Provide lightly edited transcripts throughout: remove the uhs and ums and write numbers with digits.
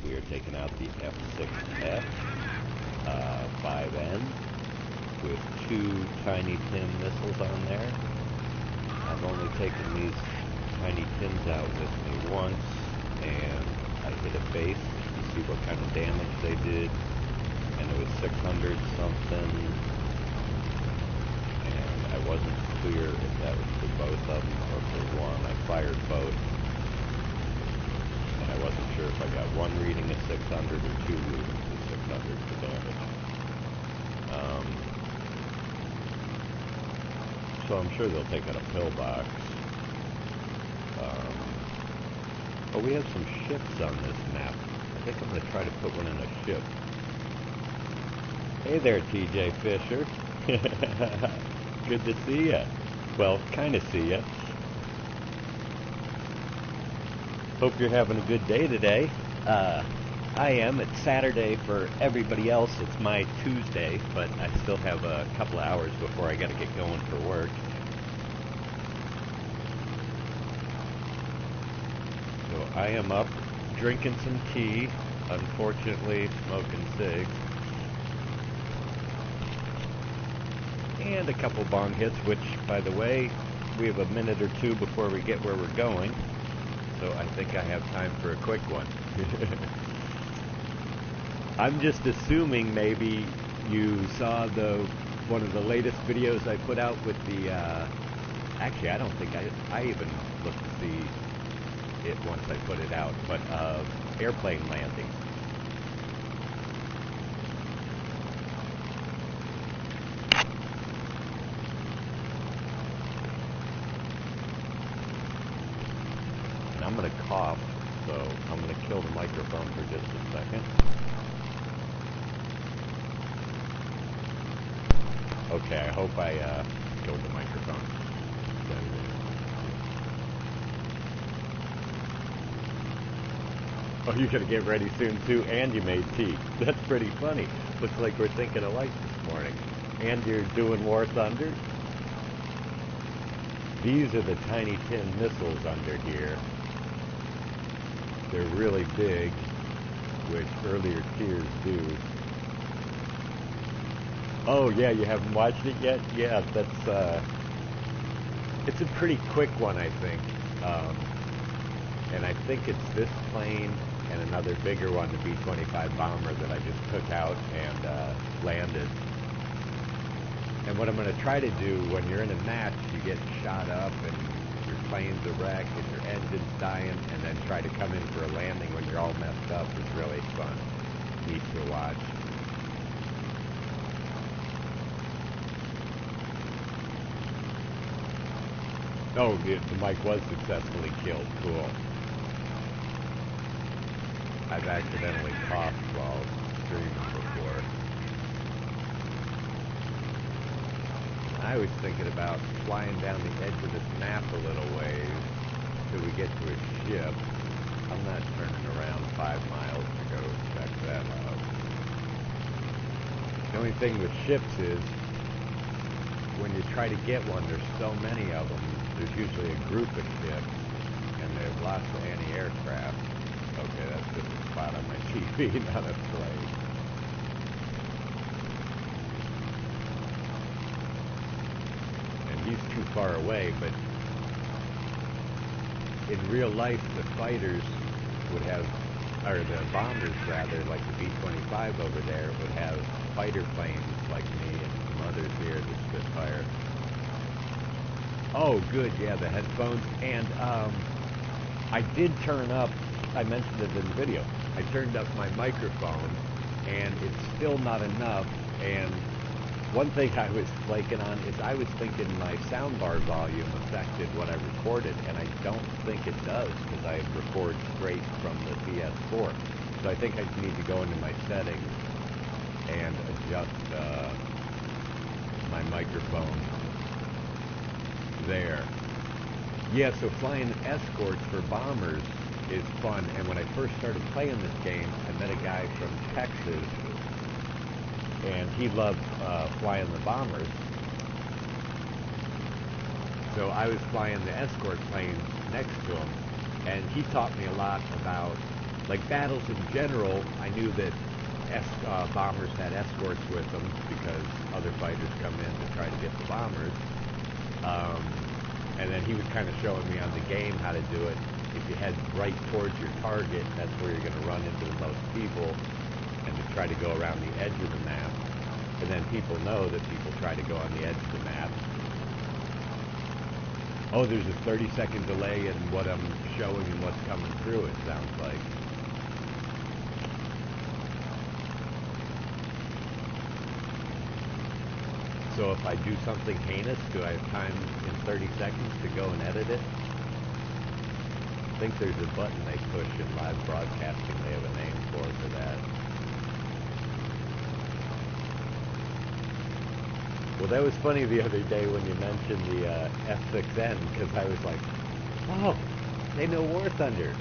we are taking out the F6F-5N with 2 tiny tin missiles on there. I've only taken these tiny tins out with me once, and I hit a base to see what kind of damage they did, and it was 600 something, and I wasn't clear if that was for both of them or for one. I fired both, and I wasn't sure if I got one reading of 600 or 2 readings of 600 for damage. So I'm sure they'll take out a pillbox. Oh, we have some ships on this map. I think I'm going to try to put one in a ship. Hey there, TJ Fisher. Good to see ya. Well, kind of see ya. Hope you're having a good day today. I am. It's Saturday for everybody else. It's my Tuesday, but I still have a couple of hours before I got to get going for work. So I am up drinking some tea, unfortunately smoking cigs, and a couple bong hits, which, by the way, we have a minute or two before we get where we're going, so I think I have time for a quick one. I'm just assuming maybe you saw one of the latest videos I put out with the, actually I don't think I even looked to see it once I put it out, but airplane landings. And I'm going to cough, so I'm going to kill the microphone for just a second. Okay, I hope I killed the microphone. Oh, you're going to get ready soon too, and you made tea. That's pretty funny. Looks like we're thinking alike this morning. And you're doing War Thunder? These are the tiny tin missiles under here. They're really big, which earlier tiers do. Oh yeah, you haven't watched it yet? Yeah, that's it's a pretty quick one, I think. And I think it's this plane and another bigger one, the B-25 bomber, that I just took out and landed. And what I'm going to try to do when you're in a match, you get shot up and your plane's a wreck and your engine's dying, and then try to come in for a landing when you're all messed up is really fun. Neat to watch. Oh, the mic was successfully killed. Cool. I've accidentally coughed while streaming before. And I was thinking about flying down the edge of this map a little ways till we get to a ship. I'm not turning around 5 miles to go check that out. The only thing with ships is, when you try to get one, there's so many of them. There's usually a group of ships, and they have lots of anti-aircraft. Okay, that's just a spot on my TV, not a plane. And he's too far away, but in real life, the fighters would have, or the bombers rather, like the B-25 over there, would have fighter planes like me and some others here, the Spitfire. Oh, good, yeah, the headphones. And I did turn up, I mentioned it in the video, I turned up my microphone, and it's still not enough. And one thing I was flaking on is I was thinking my soundbar volume affected what I recorded, and I don't think it does, because I record straight from the PS4. So I think I need to go into my settings and adjust my microphone there. Yeah, so flying escorts for bombers is fun, and when I first started playing this game, I met a guy from Texas, and he loved flying the bombers. So I was flying the escort planes next to him, and he taught me a lot about like battles in general, I knew that bombers had escorts with them because other fighters come in to try to get the bombers. And then he was kind of showing me on the game how to do it. If you head right towards your target, that's where you're going to run into the most people, and to try to go around the edge of the map. And then people know that people try to go on the edge of the map. Oh, there's a 30-second delay in what I'm showing and what's coming through, it sounds like. So if I do something heinous, do I have time in 30 seconds to go and edit it? I think there's a button they push in live broadcasting. They have a name for that. Well, that was funny the other day when you mentioned the F6N, because I was like, oh, they know War Thunder.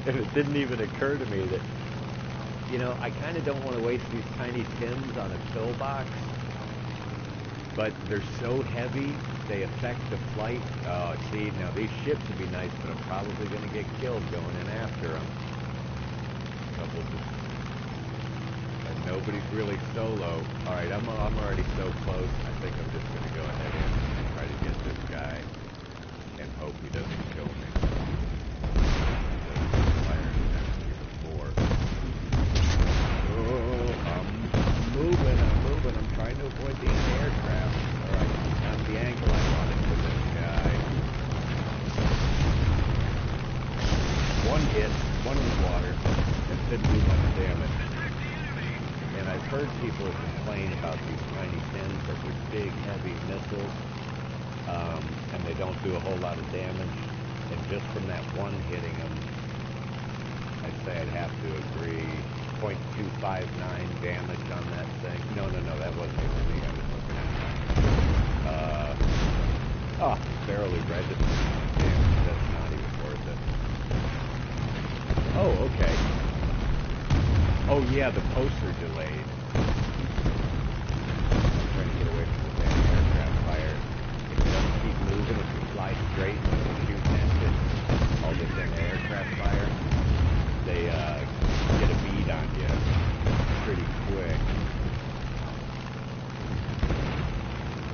And it didn't even occur to me that, you know, I kind of don't want to waste these tiny tins on a pillbox, but they're so heavy, they affect the flight. See, now these ships would be nice, but I'm probably going to get killed going in after them. A couple just... And nobody's really solo. Alright, I'm already so close. I think I'm just going to go ahead and try to get this guy and hope he doesn't kill me. Oh, I'm moving. I'm trying to avoid the aircraft. Alright, not the angle I wanted for this guy. One hit, one in the water, and didn't do much damage. And I've heard people complain about these tiny tins, that they're big, heavy missiles, and they don't do a whole lot of damage. And just from that one hitting them, I'd say I'd have to agree. 0.259 damage on that thing. No, that wasn't even the thing I was looking at. Barely registered damage. That's not even worth it. Oh, okay. Oh yeah, the posts are delayed. I'm trying to get away from the damn aircraft fire. If you don't keep moving, if you fly straight and you shoot engine, all this anti-aircraft fire, they get a bead on you pretty quick.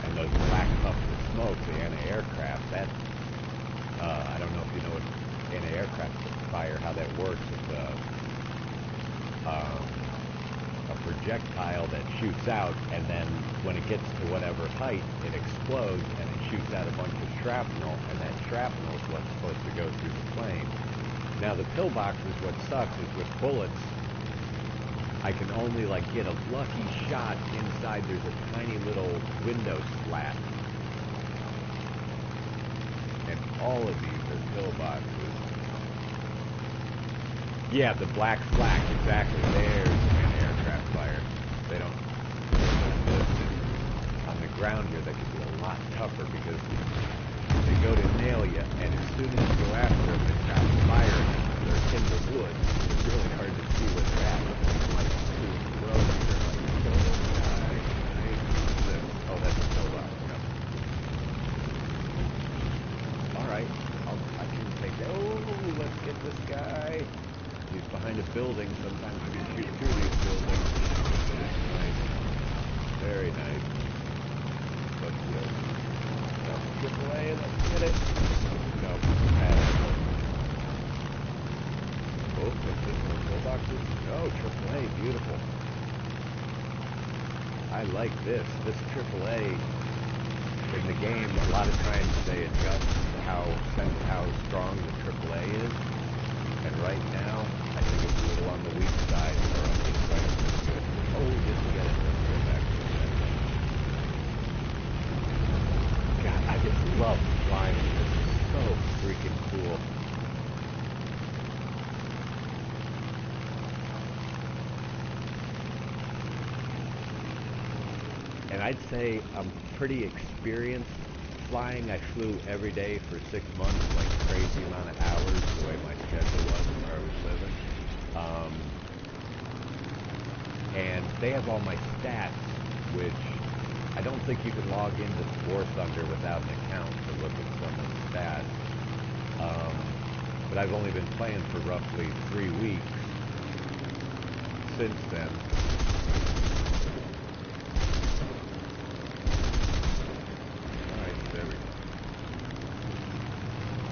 And those black puffs of smoke, the anti-aircraft, that's, I don't know if you know what anti-aircraft fire, how that works. It's a projectile that shoots out, and then when it gets to whatever height, it explodes and it shoots out a bunch of shrapnel, and that shrapnel is what's supposed to go through the plane. Now the pillboxes, what sucks is with bullets, I can only like get a lucky shot inside. There's a tiny little window slat. And all of these are pillboxes. Yeah, the black flak, exactly. There's an aircraft fire. They don't listen. On the ground here, that could be a lot tougher because they go to nail you, and as soon as you go after them, they stop firing. They're in the woods. It's really hard to see what's at. Like two rows, they're like, kill this guy. Oh, that's a pillbox. Yep. Alright, I can take that. Oh, let's get this guy. He's behind a building. Sometimes we can shoot through these buildings. That's nice. Very nice. Let's go. AAA, let's get it. No, oh, what's this one? Pillboxes? Oh, AAA, beautiful. I like this. This AAA in the game, a lot of times they adjust how strong the AAA is. And right now, I think it's a little on the weak side, or on this side it's good. Oh, just get it. Let's go back to that. God, I just love flying. This is so freaking cool. And I'd say I'm pretty experienced flying. I flew every day for 6 months, like crazy amount of hours, the way my schedule was and where I was living. And they have all my stats, which I don't think you can log into War Thunder without an account to look at someone's stats. but I've only been playing for roughly 3 weeks since then. Alright, there we go.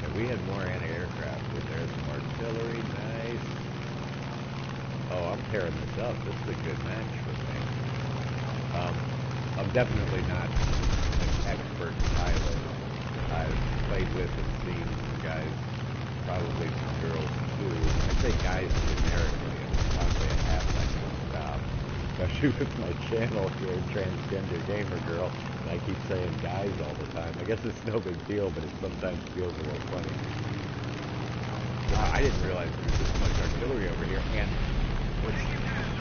And we had more anti-aircraft, but there's some artillery, nice. Oh, I'm tearing this up. This is a good match for me. I'm definitely not an expert pilot. I've played with and seen guys, probably some girls too. I say guys generically, and probably a half I can stop. Especially with my channel here, Transgender Gamer Girl, and I keep saying guys all the time. I guess it's no big deal, but it sometimes feels a little funny. Wow, I didn't realize there was this much artillery over here, and what's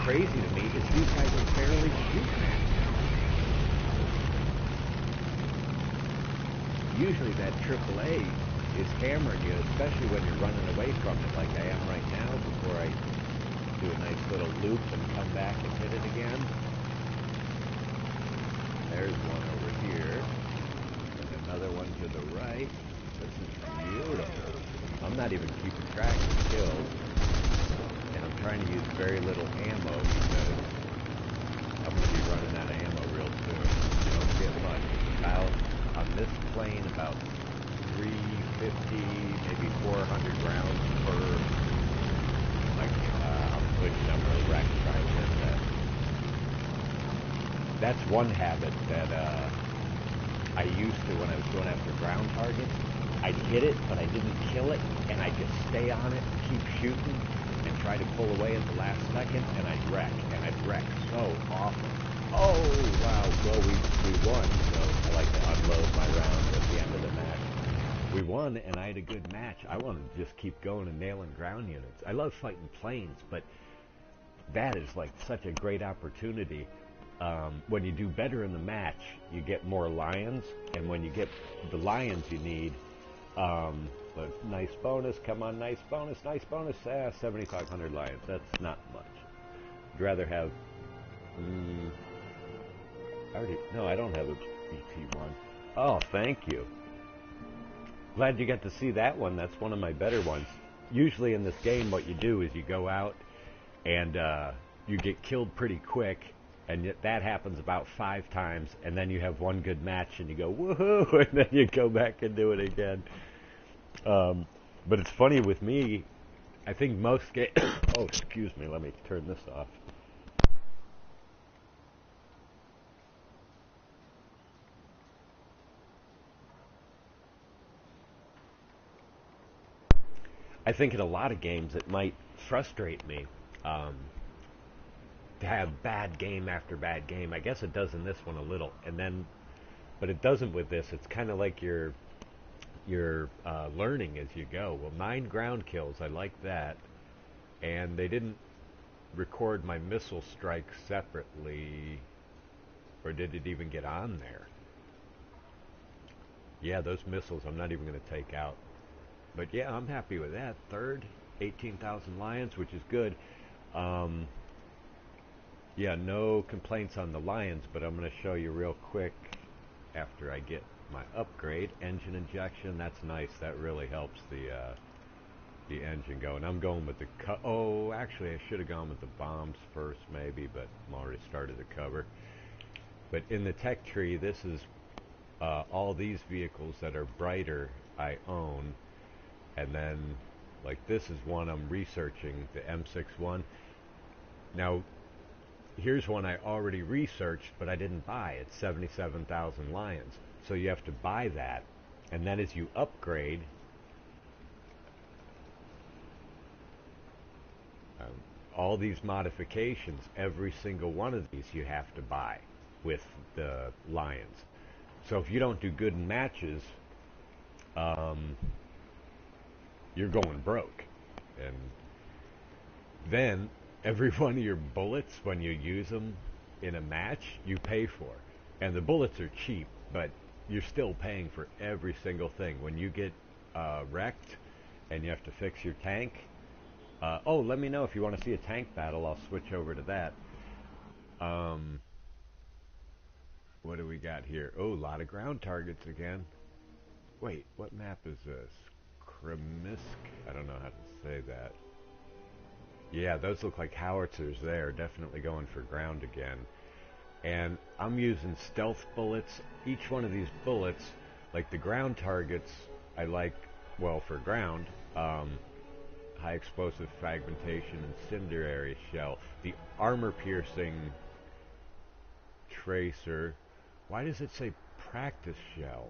crazy to me is these guys are barely shooting at me. Usually that AAA is hammering you, especially when you're running away from it like I am right now, before I do a nice little loop and come back and hit it again. There's one over here, and another one to the right. This is beautiful. I'm not even keeping track of kills, and I'm trying to use very little ammo because I'm going to be running out of ammo real soon. You don't get much. It's about, on this plane, about 350, maybe 400 rounds per, I'm pushing up a rack to try and hit that. That's one habit that I used to when I was going after ground targets. I'd hit it, but I didn't kill it, and I'd just stay on it and keep shooting and try to pull away at the last second, and I'd wreck so often. Oh, wow, well, we won, so I like to unload my rounds at the end of the match. We won, and I had a good match. I want to just keep going and nailing ground units. I love fighting planes, but that is like such a great opportunity. When you do better in the match, you get more lions, and when you get the lions you need, but nice bonus, come on, nice bonus, 7,500 lions. That's not much. I'd rather have, I don't have a BT1. Oh, thank you. Glad you got to see that one. That's one of my better ones. Usually in this game, what you do is you go out and you get killed pretty quick, and that happens about 5 times, and then you have one good match, and you go, woohoo, and then you go back and do it again. But it's funny with me, I think most oh, excuse me, let me turn this off. I think in a lot of games it might frustrate me to have bad game after bad game. I guess it does in this one a little, but it doesn't with this. It's kind of like you're learning as you go. Well, 9 ground kills, I like that, and they didn't record my missile strikes separately, or did it even get on there? Yeah, those missiles I'm not even going to take out. But yeah, I'm happy with that. Third, 18,000 lions, which is good. Yeah, no complaints on the lions, but I'm going to show you real quick after I get my upgrade. Engine injection, that's nice. That really helps the engine go. And I'm going with the oh, actually, I should have gone with the bombs first, maybe, but I'm already started the cover. But in the tech tree, this is all these vehicles that are brighter I own. And then, like, this is one I'm researching, the M61. Now, here's one I already researched, but I didn't buy. It's 77,000 lions. So you have to buy that. And then as you upgrade, all these modifications, every single one of these you have to buy with the lions. So if you don't do good in matches, you're going broke. And then every one of your bullets, when you use them in a match, you pay for. And the bullets are cheap, but you're still paying for every single thing. When you get wrecked and you have to fix your tank, oh, let me know if you want to see a tank battle. I'll switch over to that. What do we got here? Oh, a lot of ground targets again. Wait, what map is this? I don't know how to say that. Yeah, those look like howitzers there, definitely going for ground again. And I'm using stealth bullets. Each one of these bullets, like the ground targets, I like, well, for ground, high explosive fragmentation incendiary shell. The armor piercing tracer. Why does it say practice shell?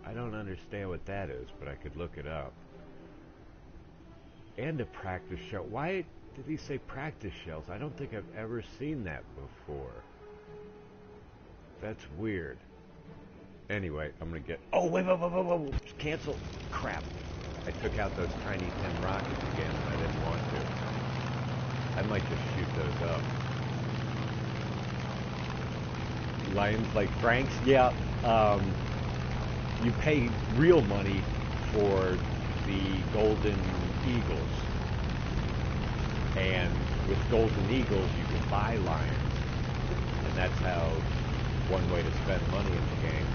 I don't understand what that is, but I could look it up. And a practice shell. Why did he say practice shells? I don't think I've ever seen that before. That's weird. Anyway, I'm gonna get... Oh, wait, whoa. Cancel. Crap. I took out those tiny 10 rockets again, and I didn't want to. I might just shoot those up. Lions like Franks? Yeah, you pay real money for the golden eagles. And with golden eagles, you can buy lions. And that's how one way to spend money in the game.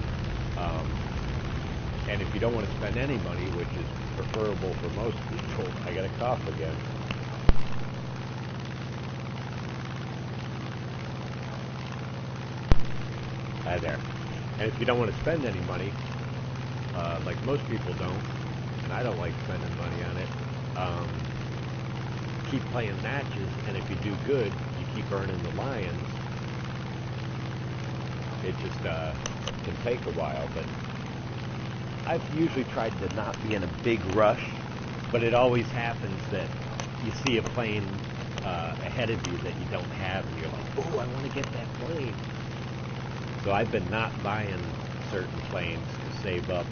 And if you don't want to spend any money, which is preferable for most people, I got a cough again. Hi there. And if you don't want to spend any money, like most people don't, and I don't like spending money on it, keep playing matches, and if you do good, you keep earning the lions. It just can take a while, but I've usually tried to not be in a big rush, but it always happens that you see a plane ahead of you that you don't have, and you're like, oh, I want to get that plane. So I've been not buying certain planes to save up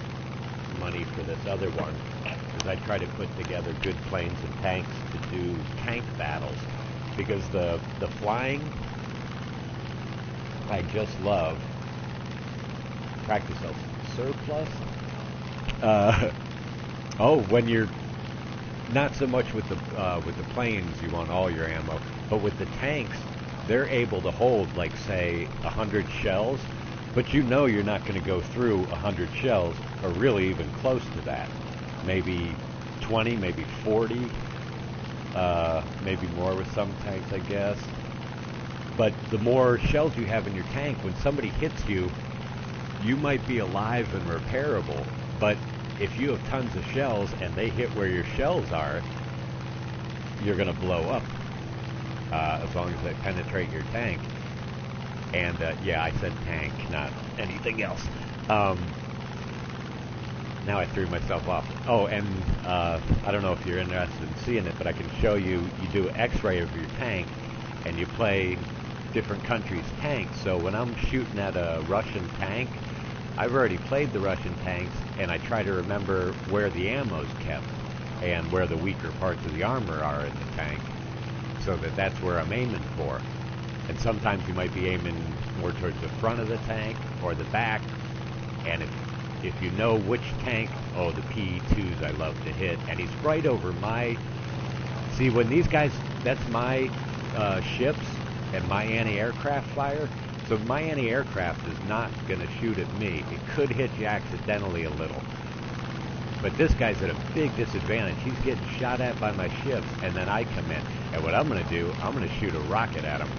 money for this other one, because I try to put together good planes and tanks to do tank battles, because the flying I just love. Practice surplus. Oh, when you're not so much with the planes, you want all your ammo, but with the tanks, they're able to hold, like, say, 100 shells, but you know you're not going to go through 100 shells, or really even close to that. Maybe 20, maybe 40, maybe more with some tanks, I guess. But the more shells you have in your tank, when somebody hits you, you might be alive and repairable, but if you have tons of shells and they hit where your shells are, you're going to blow up. As long as they penetrate your tank. And, yeah, I said tank, not anything else. Now I threw myself off. Oh, and I don't know if you're interested in seeing it, but I can show you, you do an x-ray of your tank, and you play different countries' tanks. So when I'm shooting at a Russian tank, I've already played the Russian tanks, and I try to remember where the ammo's kept, and where the weaker parts of the armor are in the tank, so that's where I'm aiming for. And sometimes you might be aiming more towards the front of the tank or the back, and if you know which tank, oh, the PE-2s I love to hit, and he's right over my... See, when these guys, that's my ships and my anti-aircraft fire, so my anti-aircraft is not going to shoot at me. It could hit you accidentally a little. But this guy's at a big disadvantage. He's getting shot at by my ships, and then I come in. And what I'm going to do, I'm going to shoot a rocket at him.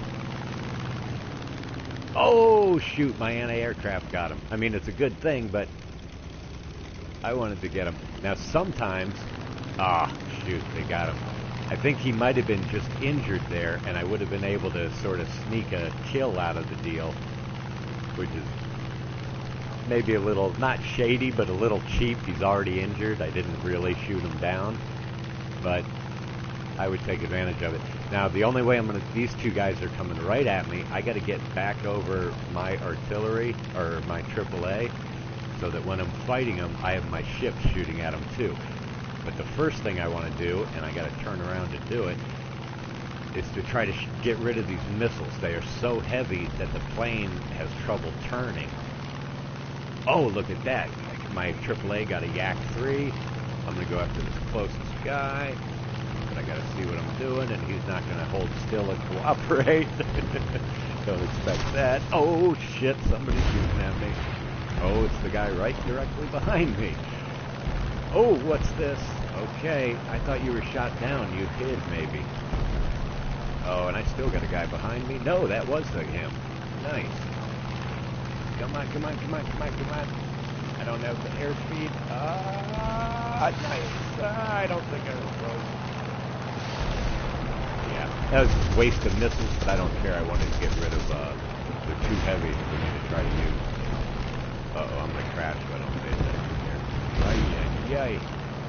Oh, shoot, my anti-aircraft got him. I mean, it's a good thing, but I wanted to get him. Now, sometimes... Ah, shoot, they got him. I think he might have been just injured there, and I would have been able to sort of sneak a kill out of the deal, which is maybe a little, not shady, but a little cheap. He's already injured. I didn't really shoot him down, but I would take advantage of it. Now, the only way I'm going to... These two guys are coming right at me. I got to get back over my artillery, or my AAA, so that when I'm fighting them, I have my ship shooting at them too. But the first thing I want to do, and I got to turn around to do it, is to try to get rid of these missiles. They are so heavy that the plane has trouble turning. Oh, look at that. My AAA got a Yak 3. I'm going to go after this closest guy. But I got to see what I'm doing, and he's not going to hold still and cooperate. Don't expect that. Oh, shit, somebody's shooting at me. Oh, it's the guy right directly behind me. Oh, what's this? Okay, I thought you were shot down. You hid, maybe. Oh, and I still got a guy behind me. No, that was him. Nice. Come on, come on, come on, come on, come on. I don't have the airspeed. Nice. I don't think I was close. Yeah, that was a waste of missiles, but I don't care. I wanted to get rid of, they're too heavy for me to try to use. Uh-oh, I'm going to crash if I don't pay attention here. Ay.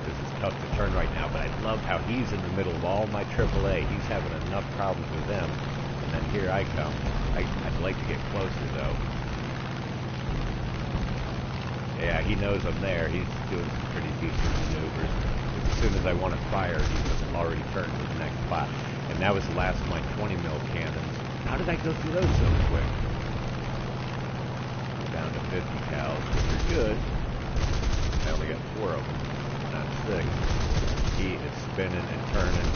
This is tough to turn right now, but I love how he's in the middle of all my AAA. He's having enough problems with them, and then here I come. I'd like to get closer, though. Yeah, he knows I'm there. He's doing some pretty decent maneuvers. As soon as I want to fire, he's already turned to the next spot. And that was the last of my 20 mil cannons. How did I go through those so quick? Down to 50 cals, which are good. I only got 4 of them, not 6. He is spinning and turning.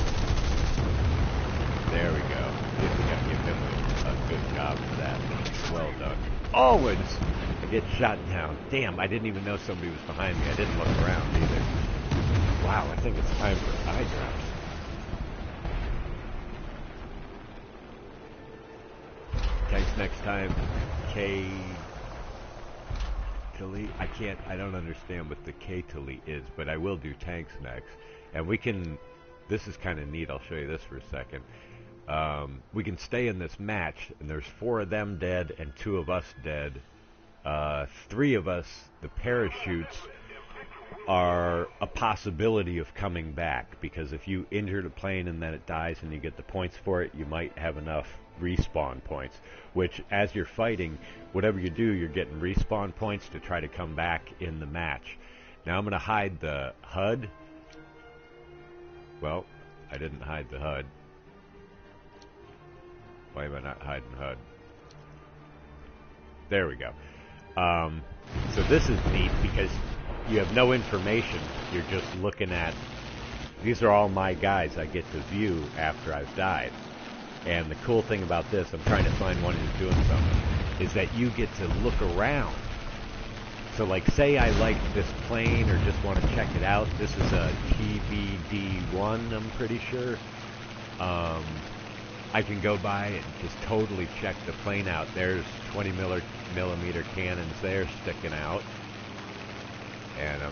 There we go. We got to give him a good job for that. Well done. Always! I get shot down. Damn, I didn't even know somebody was behind me. I didn't look around either. Wow, I think it's time for eye drops. Thanks next time. K... Tilly? I don't understand what the K Tilly is, but I will do tanks next. And we can, this is kind of neat, I'll show you this for a second. We can stay in this match, and there's 4 of them dead and 2 of us dead. 3 of us, the parachutes, are a possibility of coming back, because if you injure the plane and then it dies and you get the points for it, you might have enough respawn points, which as you're fighting, whatever you do, you're getting respawn points to try to come back in the match. Now I'm going to hide the HUD. Well, I didn't hide the HUD. Why am I not hiding HUD? There we go. So this is neat because you have no information. You're just looking at, these are all my guys I get to view after I've died. And the cool thing about this, I'm trying to find one who's doing something, is that you get to look around. So like say I like this plane or just want to check it out. This is a TBD-1, I'm pretty sure. I can go by and just totally check the plane out. There's 20 millimeter cannons there sticking out. And I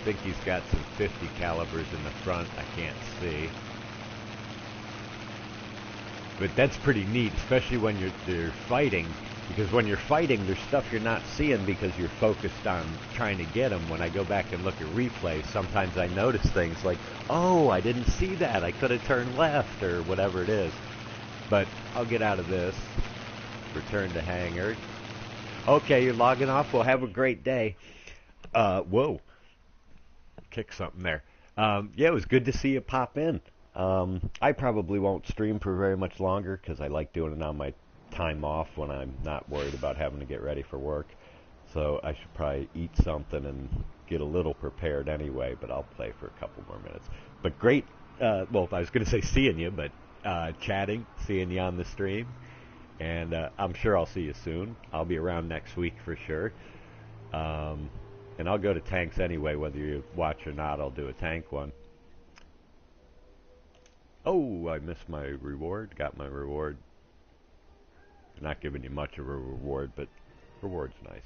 think he's got some 50 calibers in the front. I can't see. But that's pretty neat, especially when you're fighting, because when you're fighting, there's stuff you're not seeing because you're focused on trying to get them. When I go back and look at replays, sometimes I notice things like, oh, I didn't see that. I could have turned left or whatever it is. But I'll get out of this. Return to hangar. Okay, you're logging off. Well, have a great day. Whoa. Kick something there. Yeah, it was good to see you pop in. I probably won't stream for very much longer because I like doing it on my time off when I'm not worried about having to get ready for work. So I should probably eat something and get a little prepared anyway, but I'll play for a couple more minutes. But great, well, I was going to say seeing you, but chatting, seeing you on the stream. And I'm sure I'll see you soon. I'll be around next week for sure. And I'll go to tanks anyway, whether you watch or not, I'll do a tank one. Oh, I missed my reward. Got my reward. Not giving you much of a reward, but reward's nice.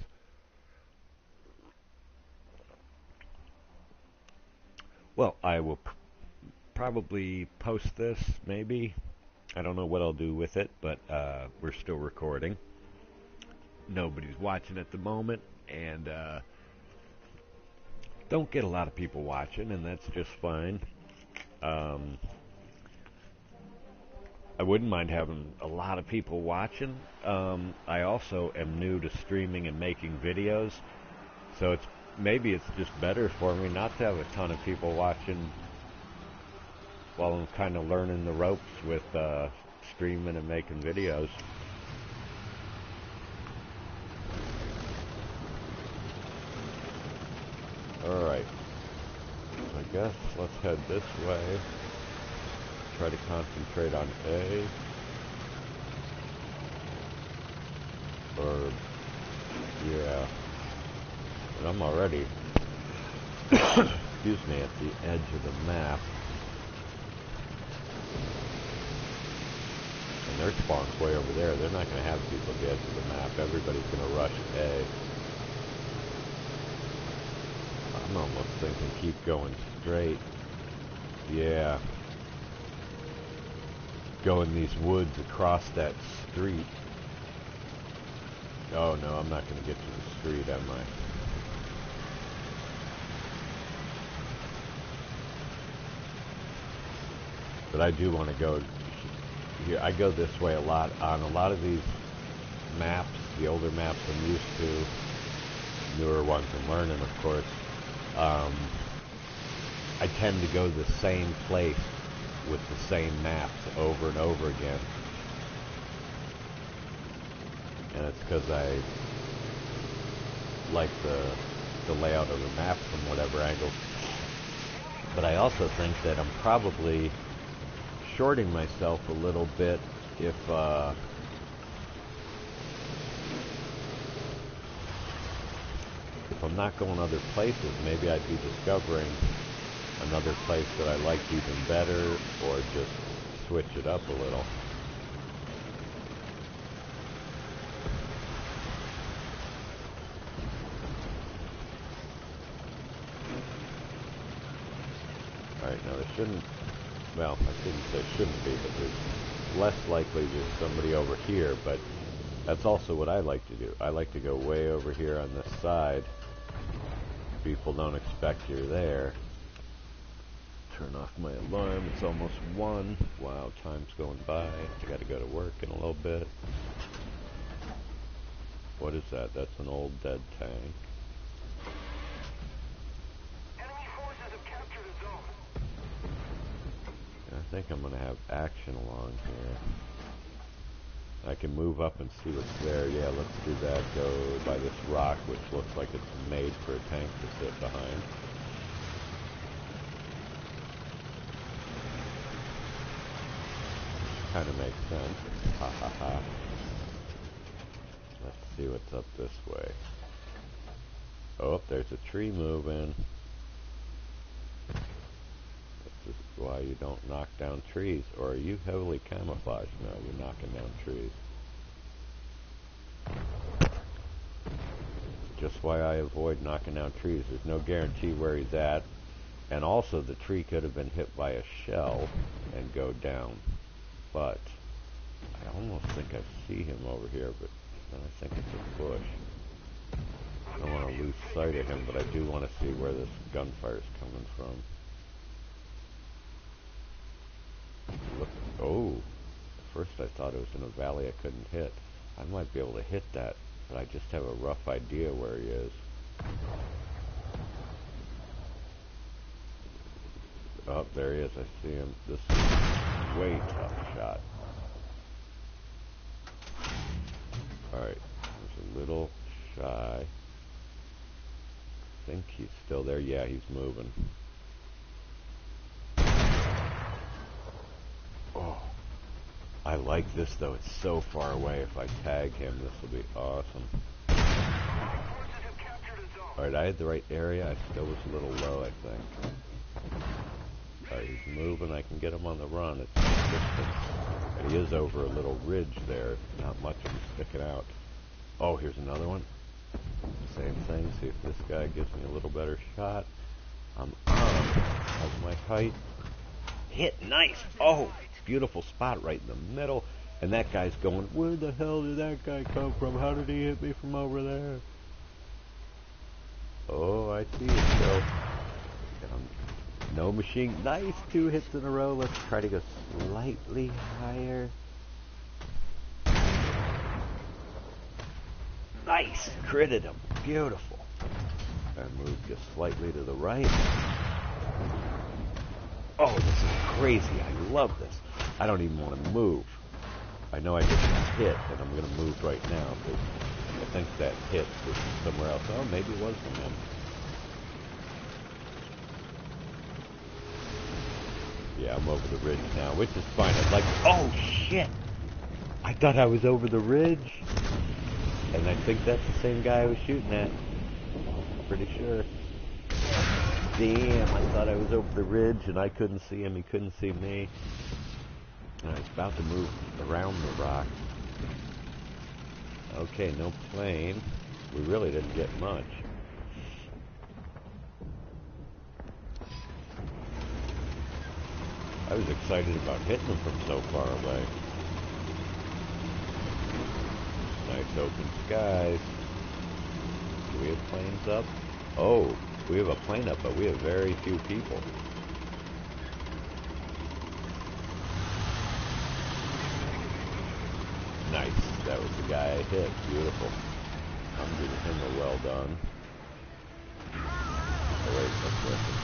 Well, I will probably post this, maybe. I don't know what I'll do with it, but we're still recording. Nobody's watching at the moment, and don't get a lot of people watching, and that's just fine. I wouldn't mind having a lot of people watching. I also am new to streaming and making videos, so maybe it's just better for me not to have a ton of people watching while I'm kind of learning the ropes with streaming and making videos. Alright, I guess let's head this way. Try to concentrate on A. Or, yeah. But I'm already excuse me, at the edge of the map. And their spawn's way over there. They're not going to have people at the edge of the map. Everybody's going to rush A. I'm almost thinking keep going straight. Yeah. Go in these woods across that street. Oh no, I'm not going to get to the street, am I? But I do want to go here. I go this way a lot on a lot of these maps, the older maps I'm used to, newer ones I'm learning, of course. I tend to go to the same place with the same maps over and over again. And it's because I like the layout of the map from whatever angle. But I also think that I'm probably shorting myself a little bit if I'm not going other places. Maybe I'd be discovering another place that I liked even better, or just switch it up a little. Alright, now there shouldn't, well, I shouldn't say shouldn't be, but there's less likely there's somebody over here, but that's also what I like to do. I like to go way over here on this side. People don't expect you're there. Turn off my alarm. It's almost 1. Wow, time's going by. I gotta go to work in a little bit. What is that? That's an old dead tank. Enemy forces have captured a zone. I think I'm gonna have action along here. I can move up and see what's there. Yeah, let's do that. Go by this rock, which looks like it's made for a tank to sit behind. Kind of makes sense. Ha ha ha. Let's see what's up this way. Oh, there's a tree moving. This is why you don't knock down trees. Or are you heavily camouflaged? No, you're knocking down trees. Just why I avoid knocking down trees. There's no guarantee where he's at. And also the tree could have been hit by a shell and go down. But I almost think I see him over here, but then I think it's a bush. I don't want to lose sight of him, but I do want to see where this gunfire is coming from. Look, oh, at first I thought it was in a valley I couldn't hit. I might be able to hit that, but I just have a rough idea where he is. Oh, there he is. I see him. This is way tough shot. Alright, he's a little shy. I think he's still there. Yeah, he's moving. Oh, I like this though. It's so far away. If I tag him, this will be awesome. Alright, I had the right area. I still was a little low, I think. Alright, he's moving. I can get him on the run. It's distance. And he is over a little ridge there. Not much of him sticking out. Oh, here's another one. Same thing. See if this guy gives me a little better shot. I'm on. How's my height? Hit. Nice. Oh, beautiful spot right in the middle. And that guy's going, where the hell did that guy come from? How did he hit me from over there? Oh, I see it. So, no machine. Nice. 2 hits in a row. Let's try to go slightly higher. Nice. Critted him. Beautiful. And move just slightly to the right. Oh, this is crazy. I love this. I don't even want to move. I know I just hit, and I'm going to move right now, because I think that hit was somewhere else. Oh, maybe it was from him. Yeah, I'm over the ridge now, which is fine. I'd like... Oh, shit! I thought I was over the ridge. And I think that's the same guy I was shooting at. Pretty sure. Damn, I thought I was over the ridge and I couldn't see him, he couldn't see me. I was about to move around the rock. Okay, no plane. We really didn't get much. I was excited about hitting them from so far away. Nice open skies. Do we have planes up? Oh, we have a plane up, but we have very few people. Nice. That was the guy I hit. Beautiful. I'm giving him a well done. Oh, wait, let's listen.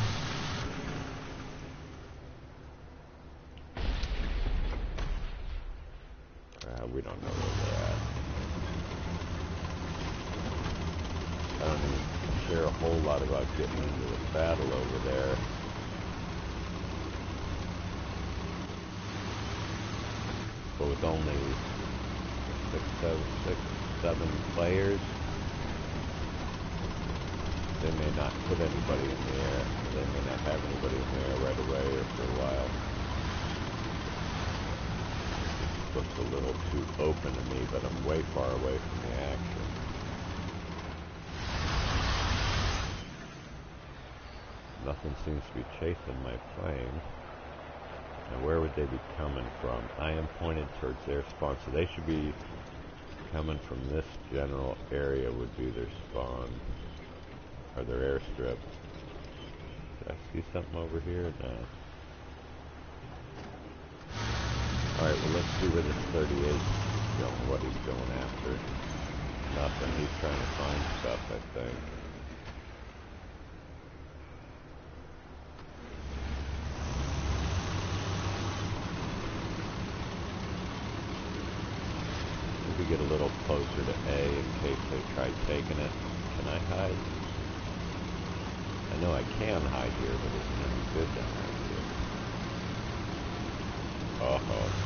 We don't know where they're at. I don't even care a whole lot about getting into the battle over there. But with only 7 players, they may not put anybody in the air. They may not have anybody in the air right away or for a while. Looks a little too open to me, but I'm way far away from the action. Nothing seems to be chasing my plane. Now where would they be coming from? I am pointed towards their spawn, so they should be coming from this general area would be their spawn. Or their airstrip. Did I see something over here? No. Alright, well let's see where this 38 is going, what he's going after. Nothing, he's trying to find stuff, I think. Maybe get a little closer to A in case they try taking it. Can I hide? I know I can hide here, but it's never good to hide here. Oh,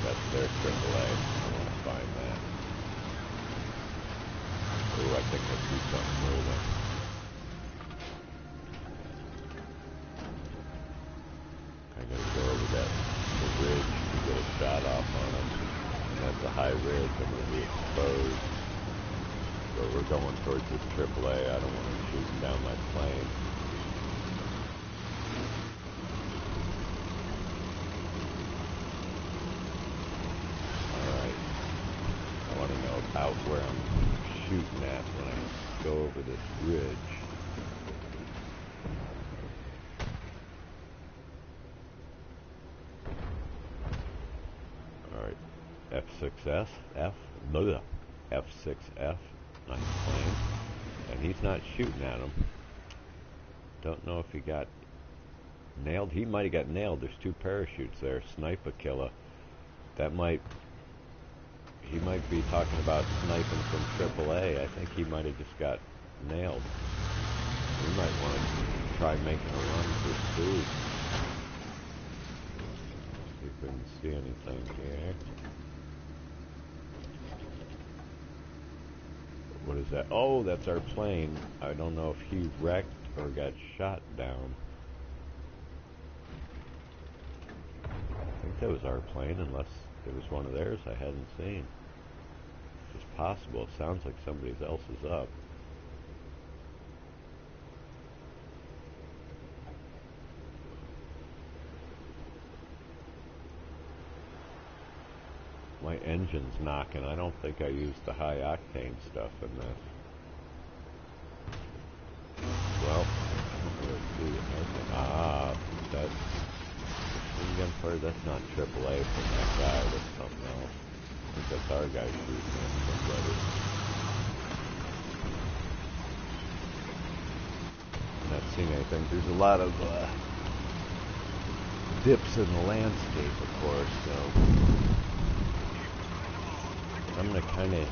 that's their AAA. I want to find that. Ooh, I think I see something moving. I gotta go over the ridge to get a shot off on them. And that's a high ridge. I'm gonna be exposed. But we're going towards this AAA. I don't want them shooting down my plane. Out where I'm shooting at when I go over this ridge. Alright, F6F, nice plane. And he's not shooting at him. Don't know if he got nailed. He might have got nailed. There's 2 parachutes there. Sniper killer. That might... He might be talking about sniping from AAA. I think he might have just got nailed. We might want to try making a run for speed. See if we can see anything here. What is that? Oh, that's our plane. I don't know if he wrecked or got shot down. I think that was our plane, unless it was one of theirs I hadn't seen. It's possible. It sounds like somebody else is up. My engine's knocking. I don't think I used the high octane stuff in this. Well, I don't really see anything. Ah, that's that's not AAA from that guy. That's something else. I think that's our guy shooting at somebody. Not seeing anything. There's a lot of dips in the landscape, of course, so I'm going to kind of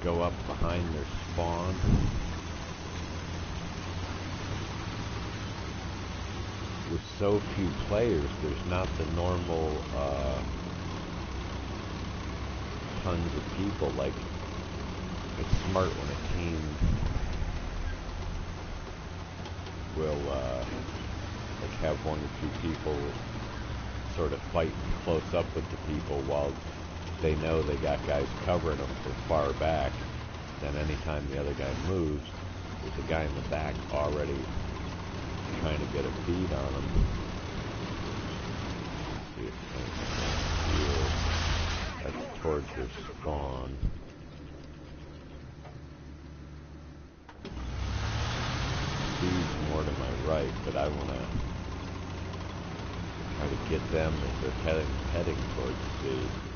go up behind their spawn. With so few players, there's not the normal tons of people. Like, it's smart when a team will like have one or two people sort of fight close up with the people while they know they got guys covering them from far back. Then anytime the other guy moves, there's a guy in the back already trying to get a bead on him. See if here. That's towards their spawn. Speed's more to my right, but I want to try to get them if they're heading towards C.